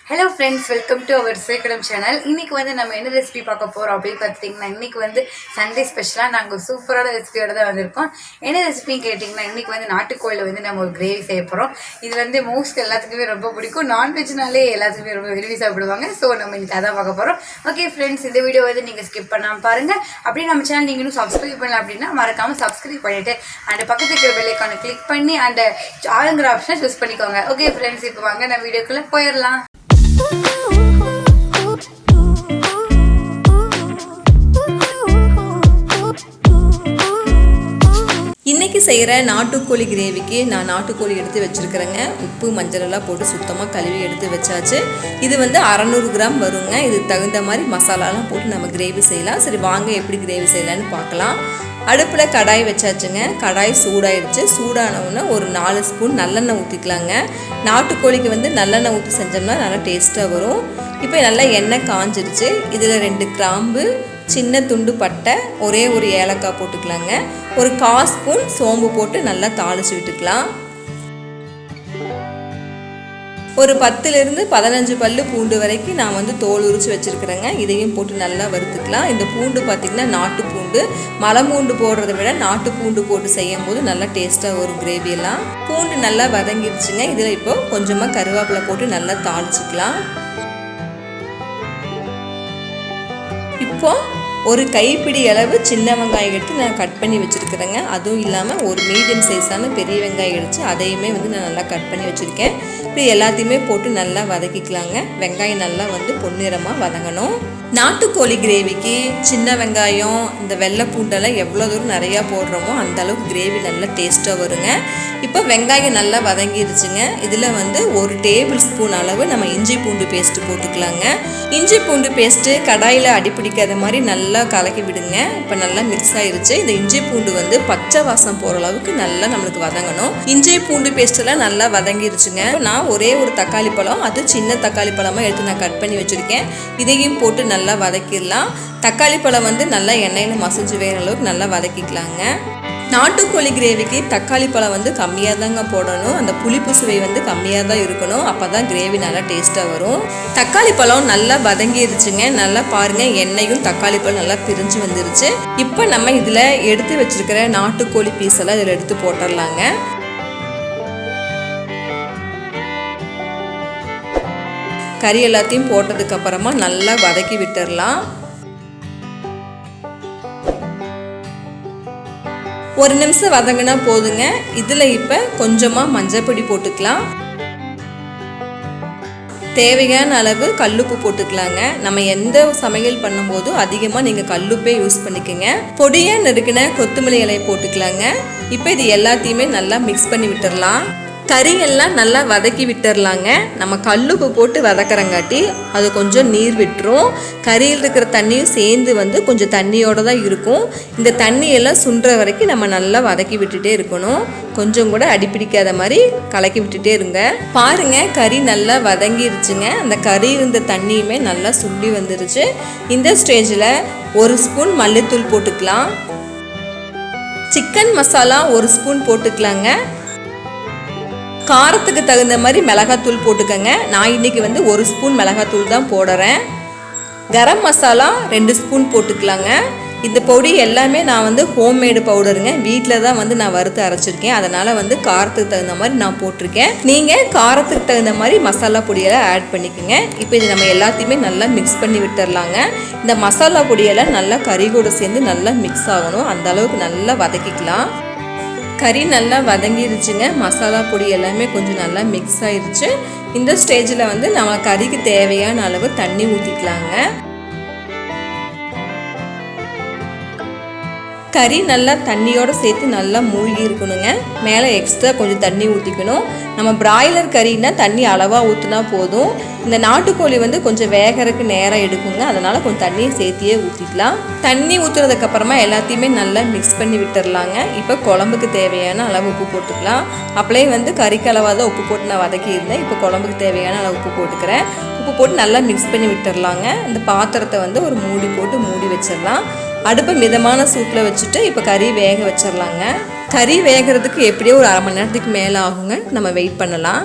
Hello friends, welcome to our Koodam channel. இன்னைக்கு வந்து நம்ம என்ன ரெசிபி பார்க்க போறோம் அப்படி பார்த்தீங்கன்னா இன்னைக்கு வந்து சண்டே ஸ்பெஷலா நாங்க சூப்பரான ரெசிபியோட தான் வந்திருக்கோம். என்ன ரெசிபின்னு கேட்டிங்கன்னா இன்னைக்கு வந்து நாட்டுக்கோழில வந்து நம்ம ஒரு கிரேவி செய்ய போறோம். இது வந்து மோஸ்ட் எல்லாத்துக்குமே ரொம்ப பிடிக்கும். நான்வெஜ்னாலே எல்லாத்துக்குமே ரொம்ப விரும்பி சாப்பிடுவாங்க. ஸோ நம்ம இன்னைக்கு அதான் பார்க்க போறோம். ஓகே ஃப்ரெண்ட்ஸ், இந்த வீடியோ வந்து நீங்க ஸ்கிப் பண்ணாம பாருங்க. அப்படியே நம்ம சேனல் நீங்க இன்னும் சப்ஸ்கிரைப் பண்ணல அப்படின்னா மறக்காம சப்ஸ்கிரைப் பண்ணிட்டு அந்த பக்கத்துல இருக்கிற பெல் ஐகானை கிளிக் பண்ணி அந்த ஆளுங்கிற ஆப்ஷனை சூஸ் பண்ணிக்கோங்க. ஓகே ஃப்ரெண்ட்ஸ், இப்போ வாங்க நம்ம வீடியோக்குள்ள போயிடலாம். இன்றைக்கி செய்கிற நாட்டுக்கோழி கிரேவிக்கு நான் நாட்டுக்கோழி எடுத்து வச்சுருக்கிறேங்க. உப்பு மஞ்சள் எல்லாம் போட்டு சுத்தமாக கழுவி எடுத்து வச்சாச்சு. இது வந்து 600 கிராம் வருங்க. இது தகுந்த மாதிரி மசாலாலாம் போட்டு நம்ம கிரேவி செய்யலாம். சரி வாங்க எப்படி கிரேவி செய்யலான்னு பார்க்கலாம். அடுப்பில் கடாய் வச்சாச்சுங்க. கடாய் சூடாயிடுச்சு. சூடானவுடனே ஒரு 4 ஸ்பூன் நல்லெண்ணெய் ஊற்றிக்கலாங்க. நாட்டுக்கோழிக்கு வந்து நல்லெண்ணெய் ஊற்றி செஞ்சோம்னா நல்லா டேஸ்ட்டாக வரும். இப்போ நல்லா எண்ணெய் காஞ்சிருச்சு. இதில் 2 கிராம்பு, சின்ன துண்டு பட்டை, ஒரே ஒரு ஏலக்காய் போட்டுக்கலாங்க. ஒரு 1/4 ஸ்பூன் சோம்பு போட்டு நல்லா தாளித்து விட்டுக்கலாம். ஒரு 10லேருந்து 15 பல்லு பூண்டு வரைக்கும் நான் வந்து தோல் உரித்து வச்சுருக்கிறேங்க. இதையும் போட்டு நல்லா வறுத்துக்கலாம். இந்த பூண்டு பார்த்திங்கன்னா நாட்டு பூண்டு, மலை பூண்டு போடுறத விட நாட்டு பூண்டு போட்டு செய்யும் போது நல்லா டேஸ்ட்டாக வரும் கிரேவியெல்லாம். பூண்டு நல்லா வதங்கிடுச்சுங்க. இதில் இப்போ கொஞ்சமாக கருவேப்பிலை போட்டு நல்லா தாளிச்சிக்கலாம். இப்போ ஒரு கைப்பிடி அளவு சின்ன வெங்காயம் எடுத்து நான் கட் பண்ணி வச்சுருக்கிறேங்க. அதுவும் இல்லாமல் ஒரு மீடியம் சைஸான பெரிய வெங்காயம் எடுத்து அதையுமே வந்து நான் நல்லா கட் பண்ணி வச்சுருக்கேன். இப்படி எல்லாத்தையுமே போட்டு நல்லா வதக்கிக்கலாங்க. வெங்காயம் நல்லா வந்து பொன்னிறமாக வதங்கணும். நாட்டுக்கோழி கிரேவிக்கு சின்ன வெங்காயம், இந்த வெள்ளை பூண்டெல்லாம் எவ்வளோ தூரம் நிறையா போடுறோமோ அந்த அளவுக்கு கிரேவி நல்லா டேஸ்ட்டாக வருங்க. இப்போ வெங்காயம் நல்லா வதங்கிருச்சுங்க. இதில் வந்து ஒரு டேபிள் ஸ்பூன் அளவு நம்ம இஞ்சி பூண்டு பேஸ்ட்டு போட்டுக்கலாங்க. இஞ்சி பூண்டு பேஸ்ட்டு கடாயில் அடிப்பிடிக்காத மாதிரி நல்லா கலக்கி விடுங்க. இப்போ நல்லா மிக்ஸ் ஆகிருச்சு. இந்த இஞ்சி பூண்டு வந்து பச்சை வாசம் போகிற அளவுக்கு நல்லா நம்மளுக்கு வதங்கணும். இஞ்சி பூண்டு பேஸ்ட்டெல்லாம் நல்லா வதங்கிருச்சுங்க. நான் ஒரே ஒரு தக்காளி பழம், அது சின்ன தக்காளி பழமாக எடுத்து நான் கட் பண்ணி வச்சுருக்கேன். இதையும் போட்டு நல்லா வதக்கிடலாம். தக்காளி பழம் வந்து நல்லா எண்ணெயில் மசிஞ்சு வேற அளவுக்கு நல்லா வதக்கிக்கலாங்க. நாட்டுக்கோழி கிரேவிக்கு தக்காளி பழம் வந்து கம்மியாக தாங்க போடணும். அந்த புளிப்பு சுவை வந்து கம்மியாக தான் இருக்கணும். அப்போ தான் கிரேவி நல்லா டேஸ்ட்டாக வரும். தக்காளி பழம் நல்லா வதங்கிருச்சுங்க. நல்லா பாருங்கள், எண்ணெயும் தக்காளி பழம் நல்லா பிரிஞ்சு வந்துருச்சு. இப்போ நம்ம இதில் எடுத்து வச்சுருக்கிற நாட்டுக்கோழி பீஸ் எல்லாம் இதில் எடுத்து போட்டுடலாங்க. கறி எல்லாத்தையும் போட்டதுக்கப்புறமா நல்லா வதக்கி விட்டுடலாம். ஒரு நிமிஷம் வதங்கினா போதுங்க. இதில் இப்போ கொஞ்சமாக மஞ்சப்பொடி போட்டுக்கலாம். தேவையான அளவு கல்லுப்பு போட்டுக்கலாங்க. நம்ம எந்த சமையல் பண்ணும்போது அதிகமாக நீங்கள் கல்லுப்பே யூஸ் பண்ணிக்கோங்க. பொடியாக நறுக்கின கொத்தமல்லி இலையை போட்டுக்கலாங்க. இப்போ இது எல்லாத்தையுமே நல்லா மிக்ஸ் பண்ணி விட்டுடலாம். கறி எல்லாம் நல்லா வதக்கி விட்டுடலாங்க. நம்ம கல்லுப்பு போட்டு வதக்கிறங்காட்டி அது கொஞ்சம் நீர் விட்டுரும். கறியில் இருக்கிற தண்ணியும் சேர்ந்து வந்து கொஞ்சம் தண்ணியோடு தான் இருக்கும். இந்த தண்ணியெல்லாம் சுண்டுற வரைக்கும் நம்ம நல்லா வதக்கி விட்டுட்டே இருக்கணும். கொஞ்சம் கூட அடிப்பிடிக்காத மாதிரி கலக்கி விட்டுட்டே இருங்க. பாருங்கள், கறி நல்லா வதங்கிருச்சுங்க. அந்த கறி இருந்த தண்ணியுமே நல்லா சுண்டி வந்துருச்சு. இந்த ஸ்டேஜில் 1 ஸ்பூன் மல்லித்தூள் போட்டுக்கலாம். சிக்கன் மசாலா 1 ஸ்பூன் போட்டுக்கலாங்க. காரத்துக்கு தகுந்த மாதிரி மிளகாத்தூள் போட்டுக்கோங்க. நான் இன்றைக்கி வந்து 1 ஸ்பூன் மிளகாத்தூள் தான் போடுறேன். கரம் மசாலா 2 ஸ்பூன் போட்டுக்கலாங்க. இந்த பொடி எல்லாமே நான் வந்து ஹோம்மேடு பவுடருங்க. வீட்டில் தான் வந்து நான் வறுத்து அரைச்சிருக்கேன். அதனால் வந்து காரத்துக்கு தகுந்த மாதிரி நான் போட்டிருக்கேன். நீங்கள் காரத்துக்கு தகுந்த மாதிரி மசாலா பொடியெல்லாம் ஆட் பண்ணிக்கோங்க. இப்போ இது நம்ம எல்லாத்தையுமே நல்லா மிக்ஸ் பண்ணி விட்டுடலாங்க. இந்த மசாலா பொடியெல்லாம் நல்லா கறி கூட சேர்ந்து நல்லா மிக்ஸ் ஆகணும். அந்த அளவுக்கு நல்லா வதக்கிக்கலாம். கறி நல்லா வதங்கிருச்சுங்க. மசாலா பொடி எல்லாமே கொஞ்சம் நல்லா மிக்ஸ் ஆயிடுச்சு. இந்த ஸ்டேஜில் வந்து நம்ம கறிக்கு தேவையான அளவு தண்ணி ஊற்றிக்கலாங்க. கறி நல்லா தண்ணியோடு சேர்த்து நல்லா மூழ்கி இருக்கணுங்க. மேலே எக்ஸ்ட்ரா கொஞ்சம் தண்ணி ஊற்றிக்கணும். நம்ம பிராய்லர் கறின்னா தண்ணி அளவாக ஊற்றினா போதும். இந்த நாட்டுக்கோழி வந்து கொஞ்சம் வேகறதுக்கு நேரம் எடுக்குங்க. அதனால் கொஞ்சம் தண்ணியை சேர்த்தியே ஊற்றிக்கலாம். தண்ணி ஊற்றுறதுக்கப்புறமா எல்லாத்தையுமே நல்லா மிக்ஸ் பண்ணி விட்டுடலாங்க. இப்போ குழம்புக்கு தேவையான அளவு உப்பு போட்டுக்கலாம். அப்படியே வந்து கறிக்கு அளவாக தான் உப்பு போட்டு நான் வதக்கியிருந்தேன். இப்போ குழம்புக்கு தேவையான அளவு உப்பு போட்டுக்கிறேன். உப்பு போட்டு நல்லா மிக்ஸ் பண்ணி விட்டுடலாங்க. இந்த பாத்திரத்தை வந்து ஒரு மூடி போட்டு மூடி வச்சிடலாம். அடுப்பை மிதமான சூட்டில் வச்சுட்டு இப்போ கறி வேக வச்சிடலாங்க. கறி வேகிறதுக்கு எப்படியோ ஒரு 1/2 மணி நேரத்துக்கு மேலே ஆகுங்க. நம்ம வெயிட் பண்ணலாம்.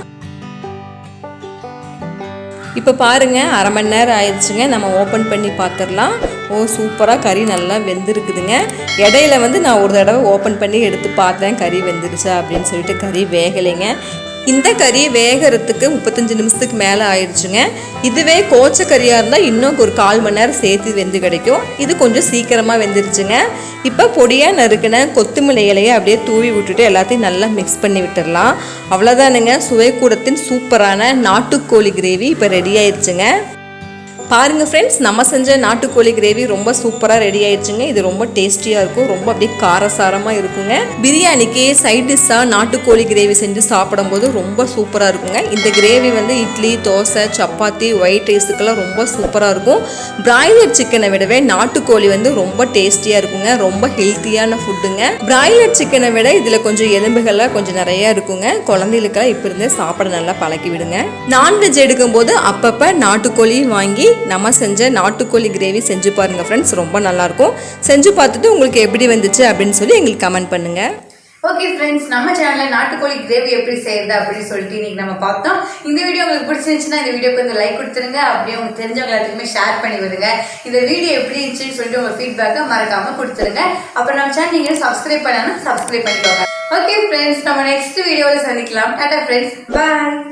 இப்போ பாருங்கள், அரை மணி நேரம் ஆயிடுச்சுங்க. நம்ம ஓப்பன் பண்ணி பார்த்துடலாம். சூப்பராக கறி நல்லா வெந்திருக்குதுங்க. இடையில நான் ஒரு தடவை ஓப்பன் பண்ணி எடுத்து பார்த்தேன் கறி வெந்துருச்சா அப்படின்னு சொல்லிட்டு. கறி வேகலைங்க. இந்த கறி வேகிறதுக்கு 35 நிமிஷத்துக்கு மேலே ஆயிடுச்சுங்க. இதுவே கோச்ச கறியாக இருந்தால் இன்னும் ஒரு 1/4 மணி நேரம் சேர்த்து வெந்து கிடைக்கும். இது கொஞ்சம் சீக்கிரமாக வெந்துருச்சுங்க. இப்போ பொடியாக நறுக்கின கொத்தமல்லி இலையை அப்படியே தூவி விட்டுட்டு எல்லாத்தையும் நல்லா மிக்ஸ் பண்ணி விட்டுடலாம். அவ்வளோதானுங்க, சுவைக்கூடத்தின் சூப்பரான நாட்டுக்கோழி கிரேவி இப்போ ரெடி ஆயிடுச்சுங்க. பாருங்கள் ஃப்ரெண்ட்ஸ், நம்ம செஞ்ச நாட்டுக்கோழி கிரேவி ரொம்ப சூப்பராக ரெடி ஆயிடுச்சுங்க. இது ரொம்ப டேஸ்டியாக இருக்கும், ரொம்ப அப்படியே காரசாரமாக இருக்குங்க. பிரியாணிக்கு சைட் டிஷ்ஷாக நாட்டுக்கோழி கிரேவி செஞ்சு சாப்பிடும்போது ரொம்ப சூப்பராக இருக்குங்க. இந்த கிரேவி இட்லி, தோசை, சப்பாத்தி, ஒயிட் ரைஸுக்கெல்லாம் ரொம்ப சூப்பராக இருக்கும். பிராய்லர் சிக்கனை விடவே நாட்டுக்கோழி ரொம்ப டேஸ்டியாக இருக்குங்க. ரொம்ப ஹெல்த்தியான ஃபுட்டுங்க. பிராய்லர் சிக்கனை விட இதில் கொஞ்சம் எலும்புகள்லாம் கொஞ்சம் நிறையா இருக்குங்க. குழந்தைகளுக்கெல்லாம் இப்போ இருந்தே சாப்பிட நல்லா பழக்கி விடுங்க. நான்வெஜ் எடுக்கும்போது அப்பப்போ நாட்டுக்கோழியும் வாங்கி நம்ம செஞ்ச நாட்டுக்கோழி கிரேவி செஞ்சு பாருங்கள் ஃப்ரெண்ட்ஸ், ரொம்ப நல்லாயிருக்கும். செஞ்சு பார்த்துட்டு உங்களுக்கு எப்படி வந்துச்சு அப்படின்னு சொல்லி எங்களுக்கு கமெண்ட் பண்ணுங்கள். ஓகே ஃப்ரெண்ட்ஸ், நம்ம சேனலில் நாட்டுக்கோழி கிரேவி எப்படி செய்யறது அப்படின்னு சொல்லிட்டு இன்னைக்கு நம்ம பார்த்தோம். இந்த வீடியோ உங்களுக்கு பிடிச்சிருந்துச்சுன்னா இந்த வீடியோக்கு வந்து லைக் கொடுத்துருங்க. அப்படியே உங்களுக்கு தெரிஞ்சவங்க எல்லாத்துக்குமே ஷேர் பண்ணி விடுங்க. இந்த வீடியோ எப்படி இருந்துச்சுன்னு சொல்லிட்டு உங்கள் ஃபீட்பேக்கை மறக்காமல் கொடுத்துருங்க. அப்புறம் நம்ம சேனல் நீங்கள் சப்ஸ்கிரைப் பண்ணாலும் சப்ஸ்கிரைப் பண்ணிக்கோங்க. ஓகே ஃப்ரெண்ட்ஸ், நம்ம நெக்ஸ்ட் வீடியோவில் சந்திக்கலாம். டாடா ஃப்ரெண்ட்ஸ், பாய்.